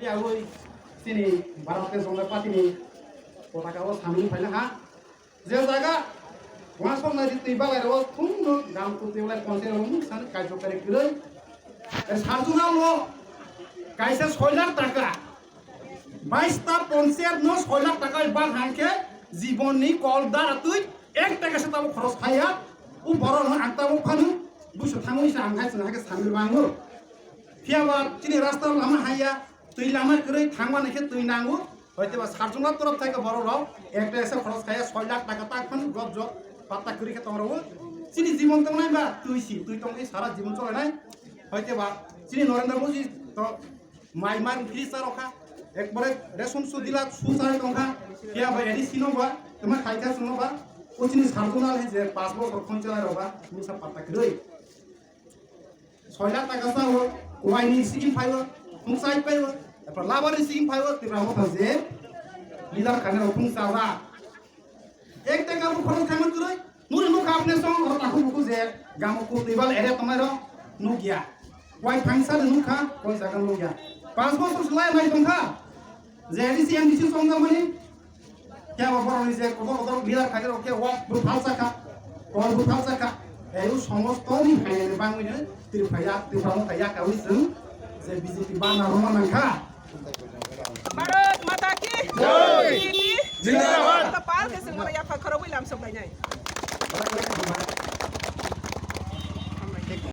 Ya oi sini Bharat ke songa patini potaka o samil phaila ha je jaga wangso na di tiba lai ro thung no gam tu tiba lai ponte ro san kai jo kare kiroi sarjuna lo kaisa 6 lakh টাকা 22টা পঞ্চায়েত ন 6 লাখ টাকা ইবান Han জীবননি কলদার তুই 1 টাকা সাথে খরচ খাইয়া ও বড় ন আক্তাবো ফানু বুঝো থামো ইসা আম খাইছ না সামিল বাঙ্গো ফিয়াবা চিনি রাস্তা লামা হাইয়া তুই লামা করে থামবা নাকি তুই নাঙ্গো হয়তো বা সারজনার তরফ থেকে বড় রাও একটা এসে খরচ খাইয়া 6 লাখ টাকা তাক ফান গজ পাতা করে কে তোমরা চিনি জীবন তো নাই বা তুই তোমাকে সারা জীবন চলে নাই হয়তো বা চিনি নরেন্দ্র মোদী তো মাইমার ফ্রি সার রখা একবারে রেশন সুদিলা সুসার টঙ্কা কিয়া বা এডিসিনো বা তোমার খাইকা শুনো বা ও চিনি সারজনাল হে যে 5 বছর খন চালাই রবা মুসা পাতা করে 6 লাখ টাকা সাও ওয়াইনি সিকিম ফাইও ফুংসাই পাইও তারপর লাভারি সিকিম ফাইও তিরা মত যে লিডার খানে ফুংসাওরা 1 টাকা খরচ খামন করে নুরে নুক আপনি সং তাকু বুকু যে গামকু তিবাল এরে তোমার নুগিয়া ওয়াই ফাংসা নুখা কোন জায়গা নুগিয়া 5 বছর সেলাই নাই তংখা যে এডিসি এমডিসি সঙ্গ মানে কে বড় নিছে কত কত লিডার খাইতে ওকে ওয়া ফালসা খা কোন ফালসা খা এই সমস্ত নি ফাইলে বাংমিনে तिर फाया तिफ्रामो फाया काउइसों जे बीजेपी बाना रमानांखा भारत माता की जय जिंदाबाद Tapal kasi mga yafa karawil am sa banay.